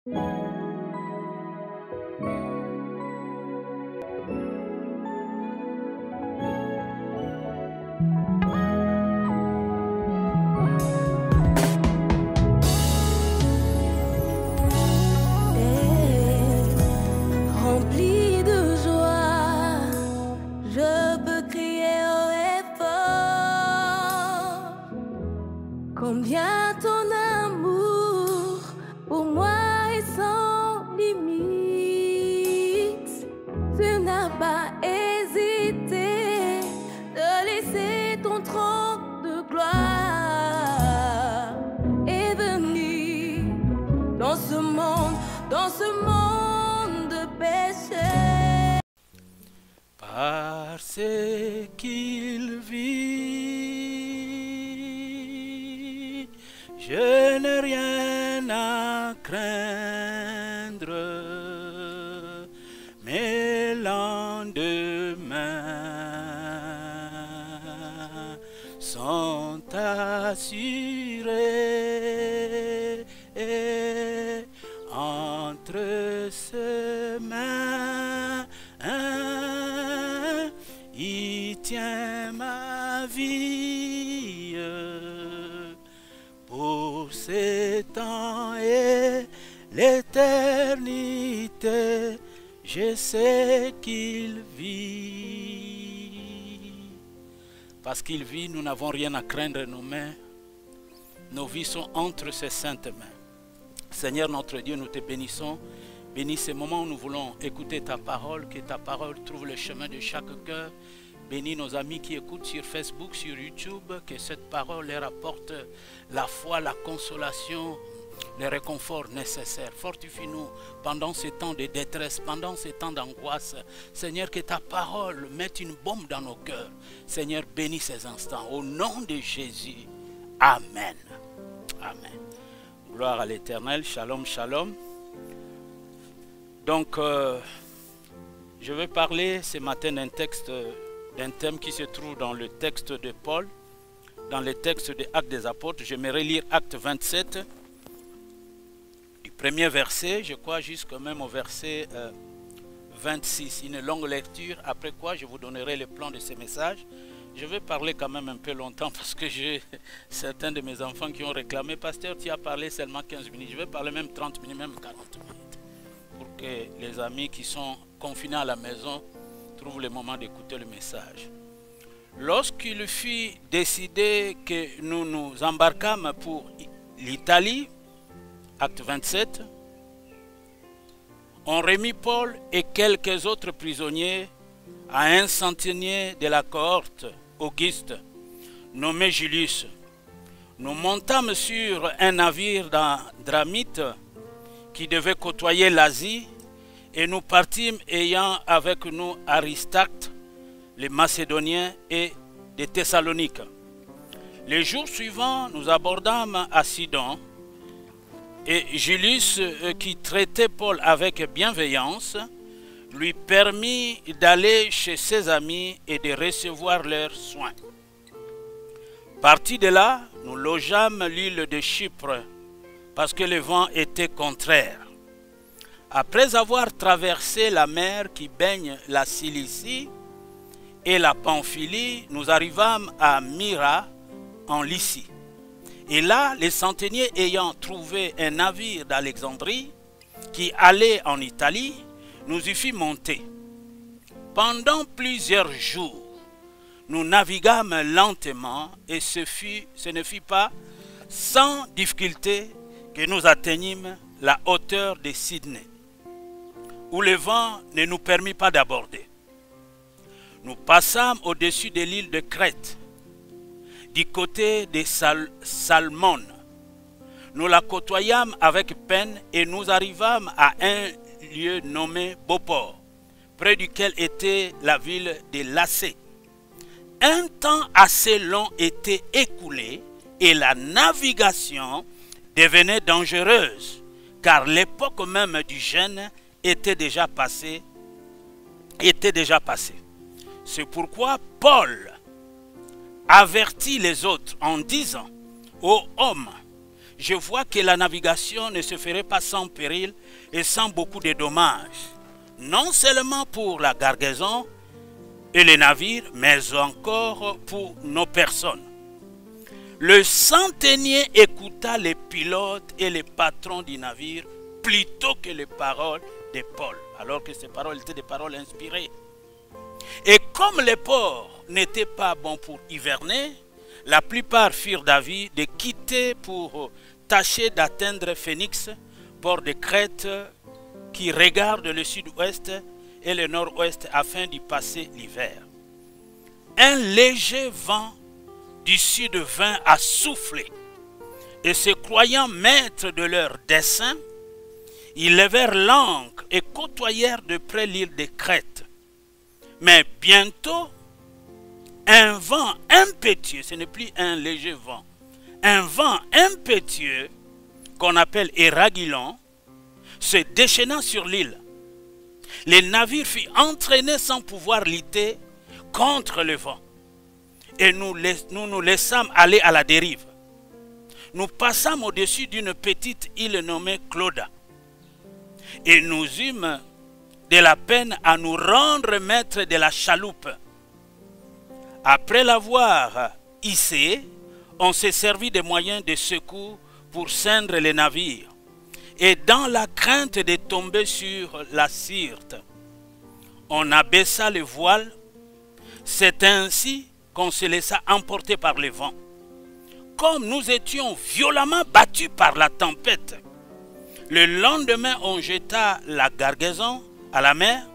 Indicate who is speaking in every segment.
Speaker 1: Rempli de joie, je peux crier haut et fort combien ton amour pour moi est sans limite. Tu n'as pas hésité de laisser ton trône de gloire et venir dans ce monde de péché.
Speaker 2: Parce qu'il vit, je n'ai rien à craindre, mais lendemain sont assurés entre ses mains. Il tient ma vie pour ces temps et l'éternité. Je sais qu'il vit. Parce qu'il vit, nous n'avons rien à craindre nos mains. Nos vies sont entre ses saintes mains. Seigneur notre Dieu, nous te bénissons. Bénis ces moments où nous voulons écouter ta parole, que ta parole trouve le chemin de chaque cœur. Bénis nos amis qui écoutent sur Facebook, sur YouTube, que cette parole leur apporte la foi, la consolation, le réconfort nécessaire. Fortifie-nous pendant ces temps de détresse, pendant ces temps d'angoisse. Seigneur, que ta parole mette une bombe dans nos cœurs. Seigneur, bénis ces instants. Au nom de Jésus, Amen. Amen. Gloire à l'Éternel. Shalom, shalom. Donc, je vais parler ce matin d'un thème qui se trouve dans le texte de Paul, dans le texte des Actes des Apôtres. J'aimerais lire Acte 27, du premier verset, je crois, jusqu'à même au verset 26. Une longue lecture, après quoi je vous donnerai le plan de ce message. Je vais parler quand même un peu longtemps parce que j'ai certains de mes enfants qui ont réclamé « Pasteur, tu as parlé seulement 15 minutes. » Je vais parler même 30 minutes, même 40 minutes. Pour que les amis qui sont confinés à la maison trouvent le moment d'écouter le message. Lorsqu'il fut décidé que nous nous embarquâmes pour l'Italie, acte 27, on remit Paul et quelques autres prisonniers à un centenier de la cohorte, Auguste, nommé Julius. Nous montâmes sur un navire d'Andramite qui devait côtoyer l'Asie, et nous partîmes ayant avec nous Aristarque, les Macédoniens et des Thessaloniques. Les jours suivants, nous abordâmes à Sidon, et Julius, qui traitait Paul avec bienveillance, lui permit d'aller chez ses amis et de recevoir leurs soins. Partis de là, nous logeâmes l'île de Chypre, parce que le vent était contraire. Après avoir traversé la mer qui baigne la Cilicie et la Pamphylie, nous arrivâmes à Myra, en Lycie. Et là, les centeniers ayant trouvé un navire d'Alexandrie qui allait en Italie, nous y fîmes monter. Pendant plusieurs jours, nous naviguâmes lentement et ce ne fut pas sans difficulté que nous atteignîmes la hauteur de Sydney, où le vent ne nous permit pas d'aborder. Nous passâmes au-dessus de l'île de Crète, du côté de Salmone. Nous la côtoyâmes avec peine et nous arrivâmes à un lieu nommé Beauport, près duquel était la ville de Lacée. Un temps assez long était écoulé et la navigation devenait dangereuse, car l'époque même du jeûne était déjà passée. C'est pourquoi Paul avertit les autres en disant: « Ô hommes, je vois que la navigation ne se ferait pas sans péril et sans beaucoup de dommages. Non seulement pour la cargaison et les navires, mais encore pour nos personnes. Le centenier écouta les pilotes et les patrons du navire plutôt que les paroles de Paul, alors que ces paroles étaient des paroles inspirées. Et comme les ports n'étaient pas bons pour hiverner, la plupart firent d'avis de quitter pour tâcher d'atteindre Phénix, port de Crète qui regarde le sud-ouest et le nord-ouest afin d'y passer l'hiver. Un léger vent du sud vint à souffler, et se croyant maîtres de leur dessein, ils levèrent l'ancre et côtoyèrent de près l'île de Crète. Mais bientôt, un vent impétueux, ce n'est plus un léger vent, un vent impétueux qu'on appelle Éragilon, se déchaînant sur l'île. Les navires furent entraînés sans pouvoir lutter contre le vent. Et nous nous laissâmes aller à la dérive. Nous passâmes au-dessus d'une petite île nommée Clauda. Et nous eûmes de la peine à nous rendre maîtres de la chaloupe. Après l'avoir hissée, on s'est servi des moyens de secours pour ceindre les navires. Et dans la crainte de tomber sur la Syrte, on abaissa le voile. C'est ainsi qu'on se laissa emporter par le vent. Comme nous étions violemment battus par la tempête, le lendemain on jeta la cargaison à la mer,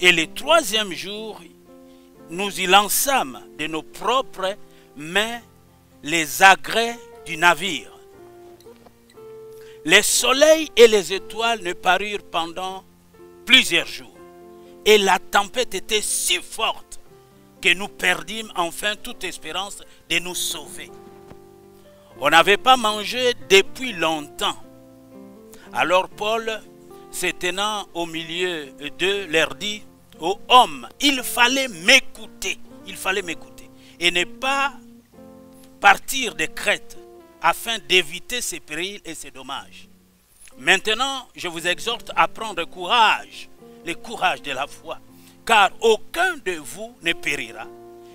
Speaker 2: et le troisième jour nous y lançâmes de nos propres mains les agrès du navire. Les soleils et les étoiles ne parurent pendant plusieurs jours, et la tempête était si forte que nous perdîmes enfin toute espérance de nous sauver. On n'avait pas mangé depuis longtemps. Alors Paul, se tenant au milieu d'eux, leur dit: ô hommes, il fallait m'écouter, et ne pas partir de Crète, afin d'éviter ces périls et ces dommages. Maintenant, je vous exhorte à prendre courage, le courage de la foi, car aucun de vous ne périra,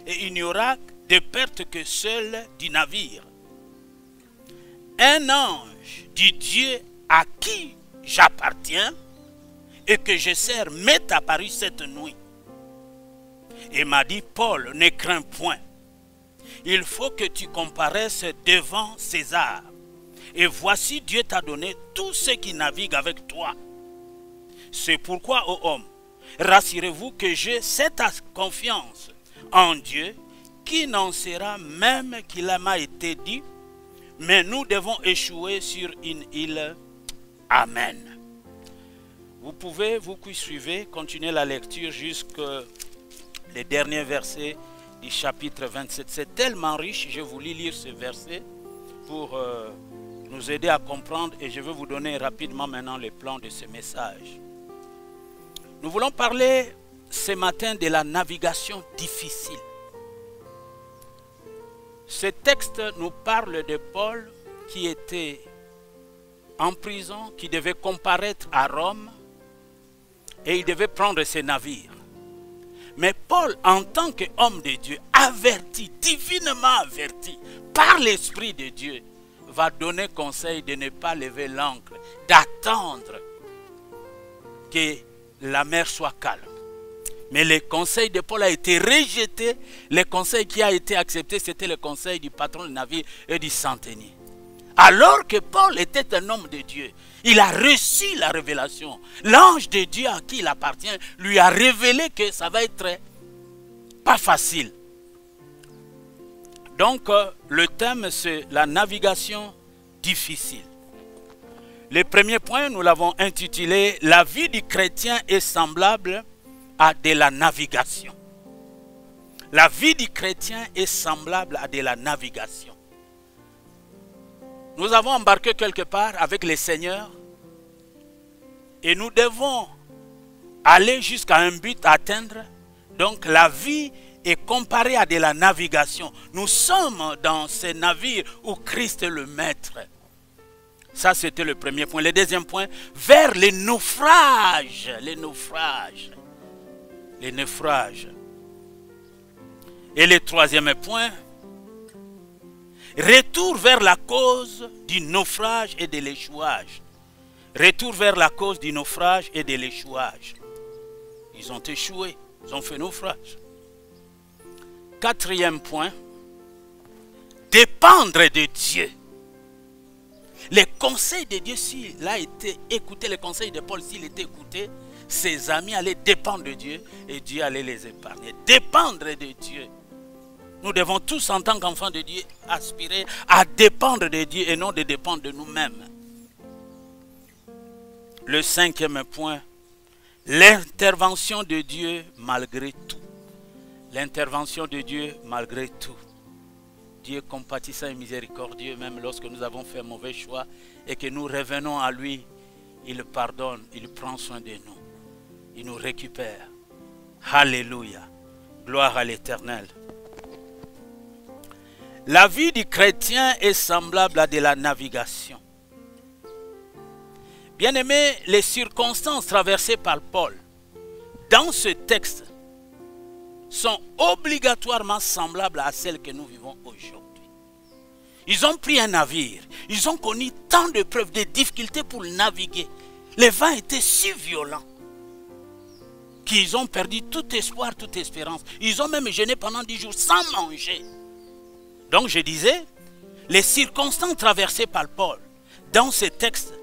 Speaker 2: et il n'y aura de perte que seule du navire. Un ange du Dieu à qui j'appartiens et que je sers m'est apparu cette nuit et m'a dit: Paul, ne crains point. Il faut que tu comparaisses devant César. Et voici, Dieu t'a donné tous ceux qui naviguent avec toi. C'est pourquoi, ô homme, rassurez-vous que j'ai cette confiance en Dieu, qui n'en sera même qu'il m'a été dit, mais nous devons échouer sur une île. Amen. Vous pouvez, vous qui suivez, continuer la lecture jusqu'au dernier verset du chapitre 27. C'est tellement riche, je vous lis lire ce verset pour nous aider à comprendre, et je vais vous donner rapidement maintenant le plan de ce message. Nous voulons parler ce matin de la navigation difficile. Ce texte nous parle de Paul qui était en prison, qui devait comparaître à Rome, et il devait prendre ses navires. Mais Paul, en tant qu'homme de Dieu, averti, divinement averti, par l'Esprit de Dieu, va donner conseil de ne pas lever l'ancre, d'attendre que la mer soit calme. Mais le conseil de Paul a été rejeté. Le conseil qui a été accepté, c'était le conseil du patron du navire et du centenier. Alors que Paul était un homme de Dieu, il a reçu la révélation. L'ange de Dieu à qui il appartient lui a révélé que ça va être pas facile. Donc, le thème, c'est la navigation difficile. Le premier point, nous l'avons intitulé « La vie du chrétien est semblable à de la navigation ». La vie du chrétien est semblable à de la navigation. Nous avons embarqué quelque part avec le Seigneur et nous devons aller jusqu'à un but à atteindre. Donc la vie est comparée à de la navigation. Nous sommes dans ce navire où Christ est le maître. Ça, c'était le premier point. Le deuxième point, vers les naufrages. Les naufrages. Les naufrages. Et le troisième point, retour vers la cause du naufrage et de l'échouage. Retour vers la cause du naufrage et de l'échouage. Ils ont échoué, ils ont fait naufrage. Quatrième point, dépendre de Dieu. Les conseils de Dieu, s'il a été écouté, les conseils de Paul, s'il était écouté, ses amis allaient dépendre de Dieu et Dieu allait les épargner. Dépendre de Dieu. Nous devons tous, en tant qu'enfants de Dieu, aspirer à dépendre de Dieu et non de dépendre de nous-mêmes. Le cinquième point, l'intervention de Dieu malgré tout. L'intervention de Dieu malgré tout. Dieu compatissant et miséricordieux, même lorsque nous avons fait un mauvais choix et que nous revenons à lui, il pardonne, il prend soin de nous. Il nous récupère. Alléluia. Gloire à l'Éternel. La vie du chrétien est semblable à de la navigation. Bien-aimés, les circonstances traversées par Paul dans ce texte sont obligatoirement semblables à celles que nous vivons aujourd'hui. Ils ont pris un navire, ils ont connu tant de preuves, de difficultés pour naviguer. Les vents étaient si violents qu'ils ont perdu tout espoir, toute espérance. Ils ont même jeûné pendant 10 jours sans manger. Donc je disais, les circonstances traversées par Paul dans ce texte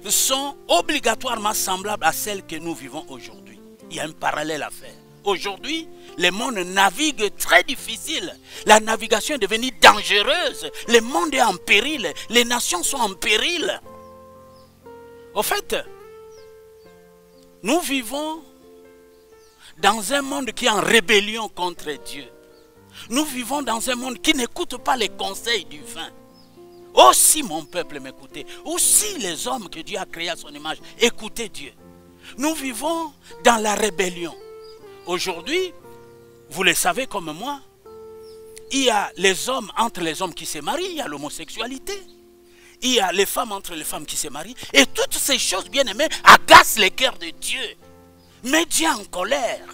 Speaker 2: sont obligatoirement semblables à celles que nous vivons aujourd'hui. Il y a un parallèle à faire. Aujourd'hui, le monde navigue très difficile. La navigation est devenue dangereuse. Le monde est en péril. Les nations sont en péril. Au fait, nous vivons dans un monde qui est en rébellion contre Dieu. Nous vivons dans un monde qui n'écoute pas les conseils du vin. Aussi mon peuple m'écoutait. Aussi les hommes que Dieu a créés à son image, écoutez Dieu. Nous vivons dans la rébellion. Aujourd'hui, vous le savez comme moi, il y a les hommes entre les hommes qui se marient, il y a l'homosexualité. Il y a les femmes entre les femmes qui se marient. Et toutes ces choses, bien aimées, agacent les cœurs de Dieu. Mais Dieu en colère.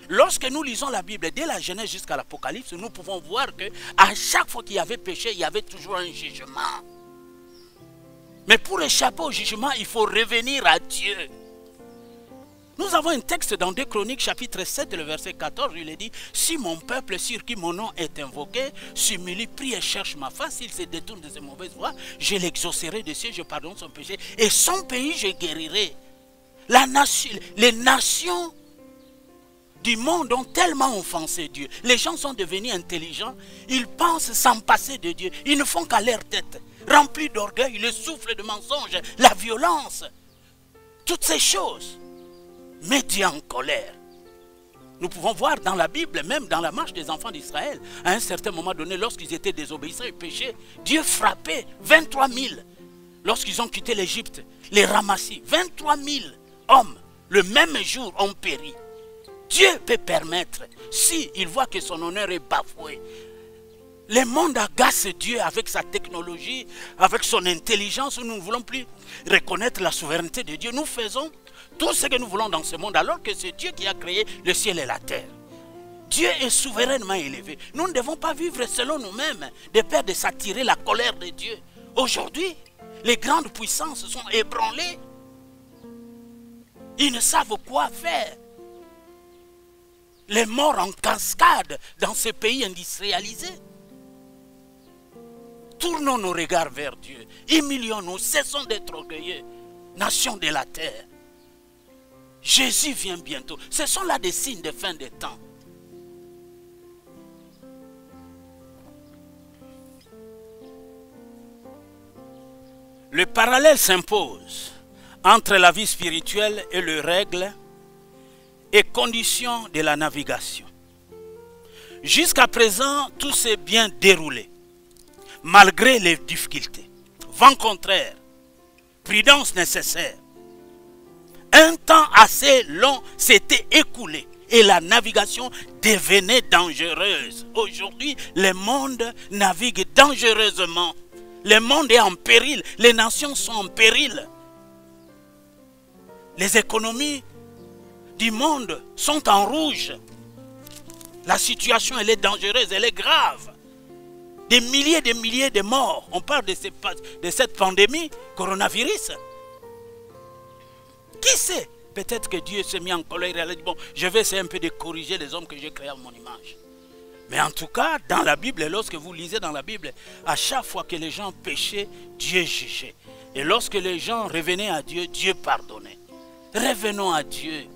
Speaker 2: Lorsque nous lisons la Bible, dès la Genèse jusqu'à l'Apocalypse, nous pouvons voir qu'à chaque fois qu'il y avait péché, il y avait toujours un jugement. Mais pour échapper au jugement, il faut revenir à Dieu. Nous avons un texte dans 2 Chroniques, chapitre 7, le verset 14, il est dit, « Si mon peuple sur qui mon nom est invoqué, s'humilie, prie et cherche ma face, s'il se détourne de ses mauvaises voies, je l'exaucerai de cieux, je pardonne son péché, et son pays je guérirai. » Les nations du monde ont tellement offensé Dieu. Les gens sont devenus intelligents. Ils pensent s'en passer de Dieu. Ils ne font qu'à leur tête. Remplis d'orgueil, le souffle de mensonges, la violence. Toutes ces choses. Mais Dieu en colère. Nous pouvons voir dans la Bible, même dans la marche des enfants d'Israël, à un certain moment donné, lorsqu'ils étaient désobéissants et péchés, Dieu frappait 23 000. Lorsqu'ils ont quitté l'Égypte, les ramassis, 23 000 hommes, le même jour, ont péri. Dieu peut permettre, s'il voit que son honneur est bafoué. Le monde agace Dieu avec sa technologie, avec son intelligence. Nous ne voulons plus reconnaître la souveraineté de Dieu. Nous faisons tout ce que nous voulons dans ce monde, alors que c'est Dieu qui a créé le ciel et la terre. Dieu est souverainement élevé. Nous ne devons pas vivre selon nous-mêmes, de peur de s'attirer la colère de Dieu. Aujourd'hui, les grandes puissances sont ébranlées. Ils ne savent quoi faire. Les morts en cascade dans ces pays industrialisés. Tournons nos regards vers Dieu. Humilions-nous, cessons d'être orgueilleux. Nations de la terre. Jésus vient bientôt. Ce sont là des signes de fin des temps. Le parallèle s'impose entre la vie spirituelle et les règles et conditions de la navigation. Jusqu'à présent, tout s'est bien déroulé, malgré les difficultés. Vent contraire, prudence nécessaire. Un temps assez long s'était écoulé et la navigation devenait dangereuse. Aujourd'hui, le monde navigue dangereusement. Le monde est en péril. Les nations sont en péril. Les économies du monde sont en rouge. La situation, elle est dangereuse, elle est grave. Des milliers de morts. On parle de cette pandémie, coronavirus. Qui sait? Peut-être que Dieu s'est mis en colère et a dit, bon, je vais essayer un peu de corriger les hommes que j'ai créés à mon image. Mais en tout cas, dans la Bible, lorsque vous lisez dans la Bible, à chaque fois que les gens péchaient, Dieu jugeait. Et lorsque les gens revenaient à Dieu, Dieu pardonnait. Revenons à Dieu.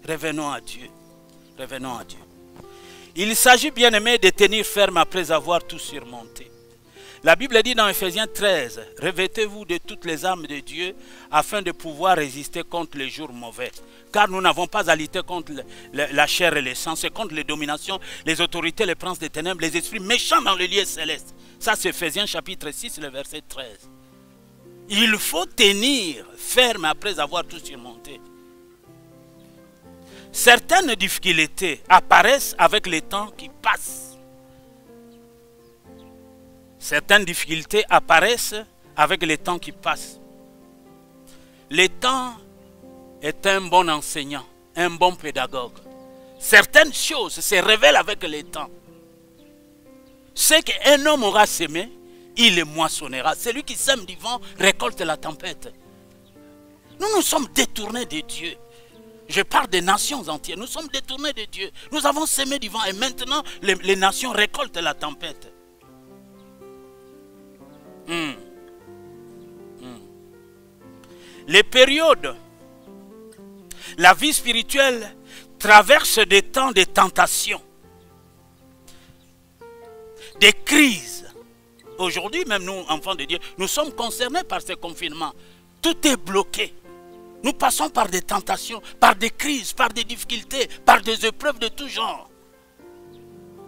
Speaker 2: Revenons à Dieu. Revenons à Dieu. Il s'agit, bien aimé, de tenir ferme après avoir tout surmonté. La Bible dit dans Ephésiens 13, « Revêtez-vous de toutes les armes de Dieu afin de pouvoir résister contre les jours mauvais. Car nous n'avons pas à lutter contre la chair et le sang, c'est contre les dominations, les autorités, les princes des ténèbres, les esprits méchants dans le lieu céleste. » Ça, c'est Ephésiens chapitre 6, le verset 13. Il faut tenir ferme après avoir tout surmonté. Certaines difficultés apparaissent avec le temps qui passe. Certaines difficultés apparaissent avec le temps qui passe. Le temps est un bon enseignant, un bon pédagogue. Certaines choses se révèlent avec le temps. Ce qu'un homme aura semé, il le moissonnera. Celui qui sème du vent récolte la tempête. Nous nous sommes détournés de Dieu. Je parle des nations entières. Nous sommes détournés de Dieu. Nous avons semé du vent et maintenant les nations récoltent la tempête. Les périodes, la vie spirituelle traverse des temps de tentation, des crises. Aujourd'hui, même nous, enfants de Dieu, nous sommes concernés par ce confinement. Tout est bloqué. Nous passons par des tentations, par des crises, par des difficultés, par des épreuves de tout genre.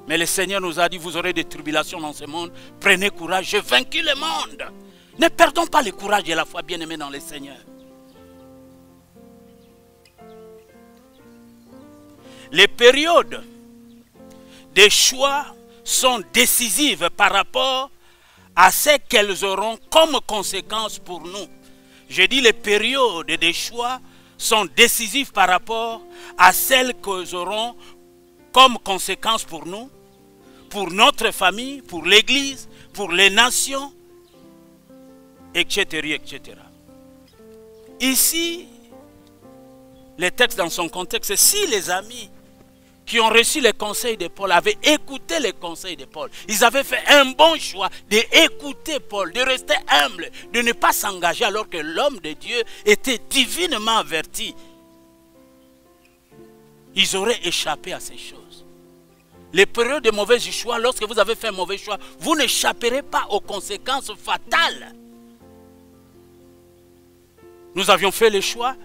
Speaker 2: Mais le Seigneur nous a dit, vous aurez des tribulations dans ce monde. Prenez courage, j'ai vaincu le monde. Ne perdons pas le courage et la foi, bien-aimés dans le Seigneur. Les périodes des choix sont décisives par rapport à ce qu'elles auront comme conséquence pour nous. Je dis les périodes des choix sont décisives par rapport à celles qu'elles auront comme conséquence pour nous, pour notre famille, pour l'Église, pour les nations, etc., etc. Ici, le texte dans son contexte, si les amis qui ont reçu les conseils de Paul avaient écouté les conseils de Paul, ils avaient fait un bon choix d'écouter Paul, de rester humble, de ne pas s'engager alors que l'homme de Dieu était divinement averti. Ils auraient échappé à ces choses. Les périodes de mauvais choix, lorsque vous avez fait un mauvais choix, vous n'échapperez pas aux conséquences fatales. Nous avions fait le choix.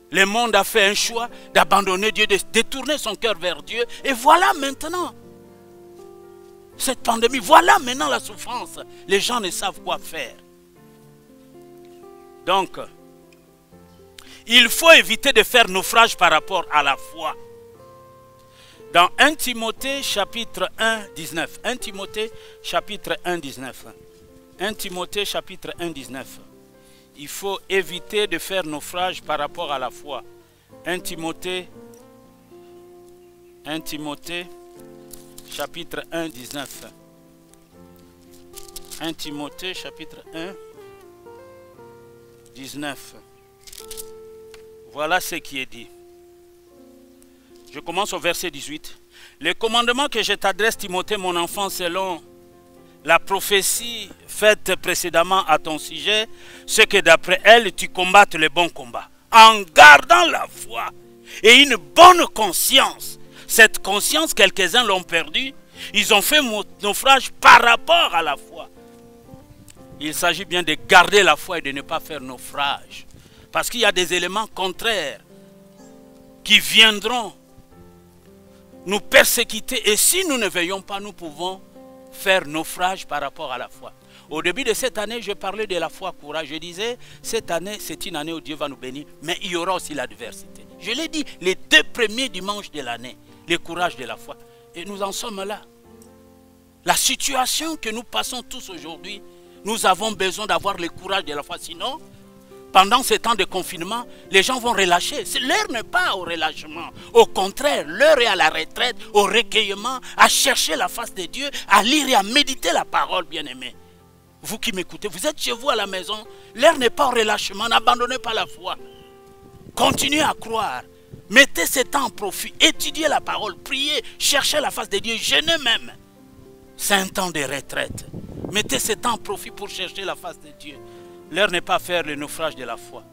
Speaker 2: Le monde a fait un choix d'abandonner Dieu, de détourner son cœur vers Dieu. Et voilà maintenant cette pandémie, voilà maintenant la souffrance. Les gens ne savent quoi faire. Donc, il faut éviter de faire naufrage par rapport à la foi. Dans 1 Timothée chapitre 1, 19. 1 Timothée chapitre 1, 19. 1 Timothée chapitre 1, 19. Il faut éviter de faire naufrage par rapport à la foi. 1 Timothée chapitre 1, 19. 1 Timothée chapitre 1, 19. Voilà ce qui est dit. Je commence au verset 18. Le commandement que je t'adresse, Timothée, mon enfant, selon la prophétie faite précédemment à ton sujet, c'est que d'après elle, tu combattes le bon combat, en gardant la foi et une bonne conscience. Cette conscience, quelques-uns l'ont perdue. Ils ont fait naufrage par rapport à la foi. Il s'agit bien de garder la foi et de ne pas faire naufrage. Parce qu'il y a des éléments contraires qui viendront nous persécuter. Et si nous ne veillons pas, nous pouvons faire naufrage par rapport à la foi. Au début de cette année, je parlais de la foi courage. Je disais, cette année, c'est une année où Dieu va nous bénir, mais il y aura aussi l'adversité. Je l'ai dit, les 2 premiers dimanches de l'année, le courage de la foi. Et nous en sommes là. La situation que nous passons tous aujourd'hui Nous avons besoin d'avoir le courage de la foi. Sinon, pendant ces temps de confinement, les gens vont relâcher. L'heure n'est pas au relâchement. Au contraire, l'heure est à la retraite, au recueillement, à chercher la face de Dieu, à lire et à méditer la parole, bien-aimés. Vous qui m'écoutez, vous êtes chez vous à la maison. L'heure n'est pas au relâchement. N'abandonnez pas la foi. Continuez à croire. Mettez ces temps en profit. Étudiez la parole, priez, cherchez la face de Dieu, jeûnez même. C'est un temps de retraite. Mettez ces temps en profit pour chercher la face de Dieu. L'heure n'est pas à faire le naufrage de la foi.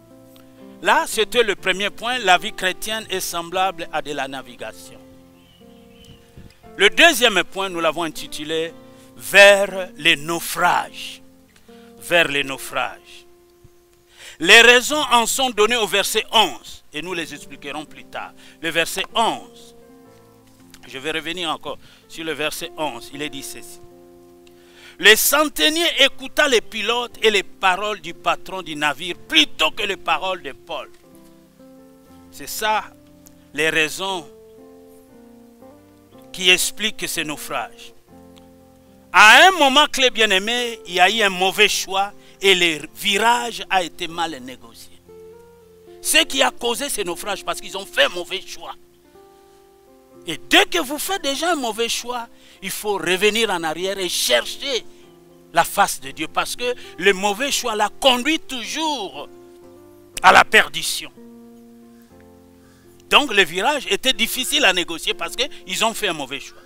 Speaker 2: Là, c'était le premier point. La vie chrétienne est semblable à de la navigation. Le deuxième point, nous l'avons intitulé « Vers les naufrages ». Vers les naufrages. Les raisons en sont données au verset 11. Et nous les expliquerons plus tard. Le verset 11. Je vais revenir encore sur le verset 11. Il est dit ceci. Le centenier écouta les pilotes et les paroles du patron du navire plutôt que les paroles de Paul. C'est ça les raisons qui expliquent ce naufrage. À un moment clé, bien-aimé, il y a eu un mauvais choix et le virage a été mal négocié. Ce qui a causé ce naufrage parce qu'ils ont fait un mauvais choix. Et dès que vous faites déjà un mauvais choix, il faut revenir en arrière et chercher la face de Dieu. Parce que le mauvais choix la conduit toujours à la perdition. Donc le virage était difficile à négocier parce qu'ils ont fait un mauvais choix.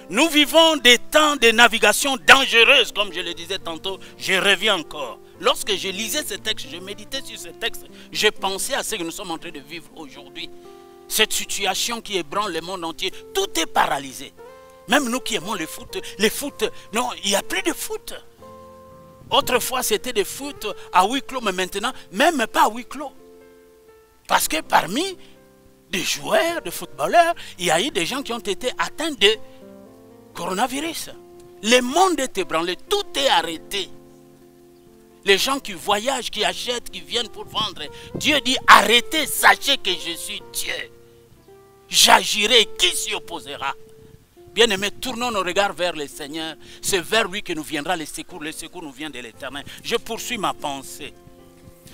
Speaker 2: Nous vivons des temps de navigation dangereuse, comme je le disais tantôt, je reviens encore. Lorsque je lisais ce texte, je méditais sur ce texte, je pensais à ce que nous sommes en train de vivre aujourd'hui. Cette situation qui ébranle le monde entier, tout est paralysé. Même nous qui aimons le foot, non, il n'y a plus de foot. Autrefois, c'était des foot à huis clos, mais maintenant, même pas à huis clos. Parce que parmi des joueurs, des footballeurs, il y a eu des gens qui ont été atteints de coronavirus. Le monde est ébranlé, tout est arrêté. Les gens qui voyagent, qui achètent, qui viennent pour vendre. Dieu dit, arrêtez, sachez que je suis Dieu. J'agirai, qui s'y opposera? Bien-aimés, tournons nos regards vers le Seigneur. C'est vers lui que nous viendra le secours. Le secours nous vient de l'Éternel. Je poursuis ma pensée.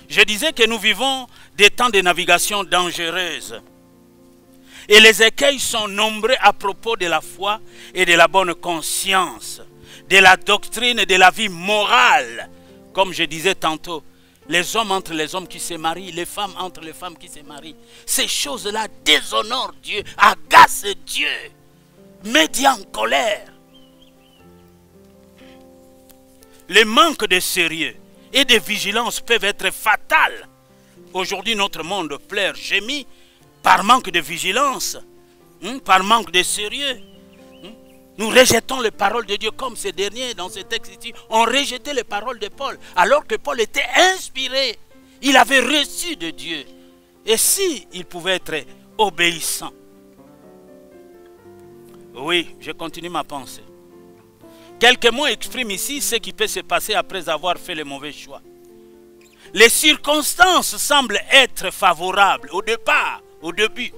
Speaker 2: Je disais que nous vivons des temps de navigation dangereuse. Et les écueils sont nombreux à propos de la foi et de la bonne conscience, de la doctrine et de la vie morale. Comme je disais tantôt, les hommes entre les hommes qui se marient, les femmes entre les femmes qui se marient. Ces choses-là déshonorent Dieu, agacent Dieu, mettent en colère. Le manque de sérieux et de vigilance peuvent être fatals. Aujourd'hui, notre monde pleure, gémit, par manque de vigilance, par manque de sérieux. Nous rejetons les paroles de Dieu comme ces derniers dans ce texte ici ont rejeté les paroles de Paul. Alors que Paul était inspiré, il avait reçu de Dieu. Et si il pouvait être obéissant. Oui, je continue ma pensée. Quelques mots expriment ici ce qui peut se passer après avoir fait le mauvais choix. Les circonstances semblent être favorables au départ. Au début,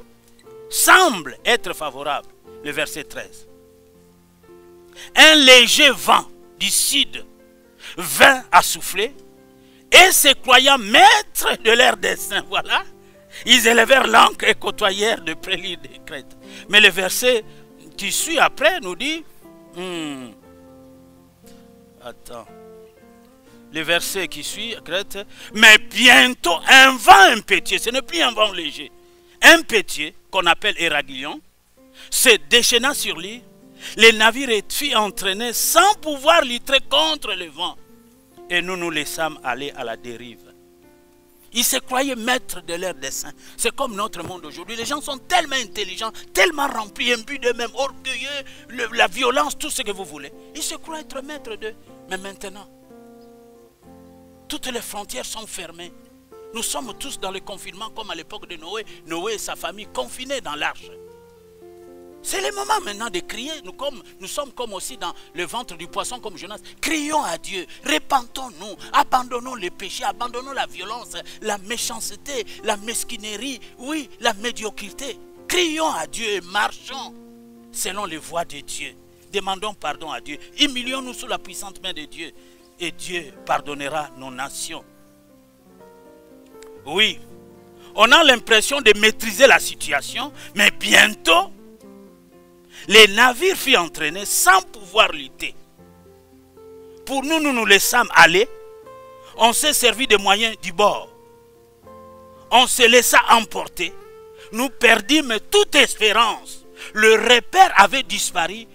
Speaker 2: semble être favorable. Le verset 13. Un léger vent du sud vint à souffler et se croyant maîtres de leur dessein. Voilà. Ils élevèrent l'ancre et côtoyèrent de près l'île de Crète. Mais le verset qui suit après nous dit... Attends. Le verset qui suit, Crète. Mais bientôt un vent impétueux, ce n'est plus un vent léger. Impétueux, qu'on appelle Héragilion, se déchaîna sur l'île. Les navires furent entraînés sans pouvoir lutter contre le vent. Et nous nous laissâmes aller à la dérive. Ils se croyaient maîtres de leur dessein. C'est comme notre monde aujourd'hui. Les gens sont tellement intelligents, tellement remplis, imbus d'eux-mêmes, orgueilleux, la violence, tout ce que vous voulez. Ils se croient être maîtres d'eux. Mais maintenant, toutes les frontières sont fermées. Nous sommes tous dans le confinement comme à l'époque de Noé. Noé et sa famille confinés dans l'arche. C'est le moment maintenant de crier. Nous sommes comme aussi dans le ventre du poisson comme Jonas. Crions à Dieu, repentons-nous, abandonnons les péchés, abandonnons la violence, la méchanceté, la mesquinerie, oui, la médiocrité. Crions à Dieu et marchons selon les voies de Dieu. Demandons pardon à Dieu. Humilions-nous sous la puissante main de Dieu. et Dieu pardonnera nos nations. Oui, on a l'impression de maîtriser la situation, mais bientôt, les navires furent entraînés sans pouvoir lutter. Pour nous, nous nous laissâmes aller. On s'est servi des moyens du bord. On se laissa emporter. Nous perdîmes toute espérance. Le repère avait disparu.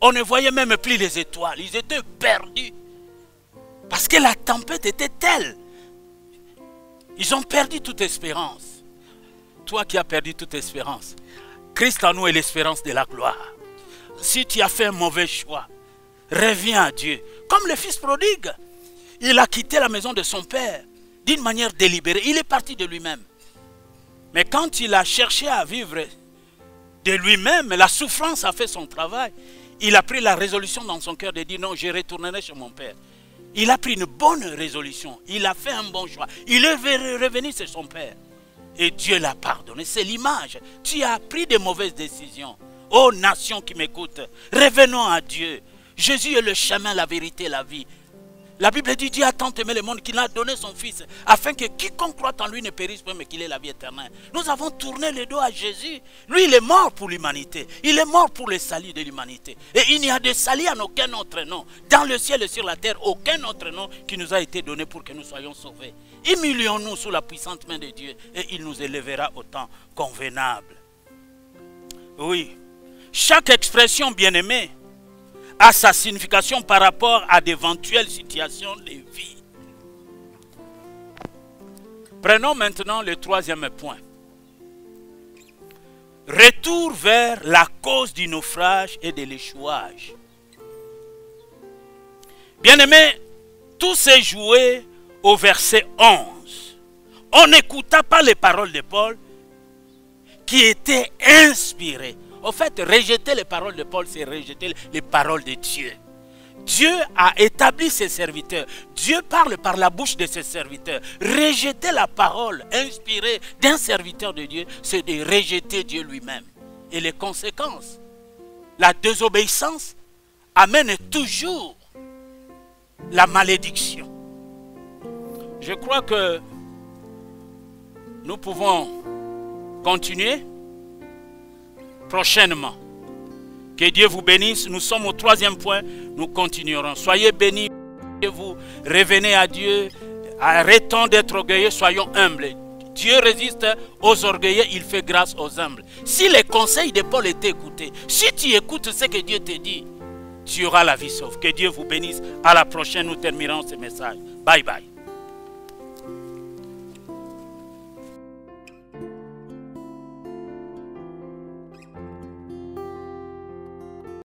Speaker 2: On ne voyait même plus les étoiles. Ils étaient perdus. Parce que la tempête était telle. Ils ont perdu toute espérance. Toi qui as perdu toute espérance, Christ en nous est l'espérance de la gloire. Si tu as fait un mauvais choix, reviens à Dieu. Comme le fils prodigue, il a quitté la maison de son père d'une manière délibérée. Il est parti de lui-même. Mais quand il a cherché à vivre de lui-même, la souffrance a fait son travail. Il a pris la résolution dans son cœur de dire non, je retournerai chez mon père. Il a pris une bonne résolution. Il a fait un bon choix. Il est revenu chez son père. Et Dieu l'a pardonné. C'est l'image. Tu as pris de mauvaises décisions. Ô nation qui m'écoute, revenons à Dieu. Jésus est le chemin, la vérité, la vie. La Bible dit, Dieu a tant aimé le monde qu'il a donné son Fils, afin que quiconque croit en lui ne périsse pas, mais qu'il ait la vie éternelle. Nous avons tourné le dos à Jésus. Lui, il est mort pour l'humanité. Il est mort pour le salut de l'humanité. Et il n'y a de salut en aucun autre nom. Dans le ciel et sur la terre, aucun autre nom qui nous a été donné pour que nous soyons sauvés. Humilions-nous sous la puissante main de Dieu et il nous élèvera au temps convenable. Oui, chaque expression bien-aimée a sa signification par rapport à d'éventuelles situations de vie. Prenons maintenant le troisième point. Retour vers la cause du naufrage et de l'échouage. Bien-aimé, tout s'est joué au verset 11. On n'écouta pas les paroles de Paul qui étaient inspirées. En fait, rejeter les paroles de Paul, c'est rejeter les paroles de Dieu. Dieu a établi ses serviteurs. Dieu parle par la bouche de ses serviteurs. Rejeter la parole inspirée d'un serviteur de Dieu, c'est de rejeter Dieu lui-même. Et les conséquences, la désobéissance amène toujours la malédiction. Je crois que nous pouvons continuer prochainement. Que Dieu vous bénisse. Nous sommes au troisième point. Nous continuerons. Soyez bénis. Vous revenez à Dieu. Arrêtons d'être orgueilleux. Soyons humbles. Dieu résiste aux orgueilleux. Il fait grâce aux humbles. Si les conseils de Paul étaient écoutés, si tu écoutes ce que Dieu te dit, tu auras la vie sauve. Que Dieu vous bénisse. À la prochaine, nous terminerons ce message. Bye bye.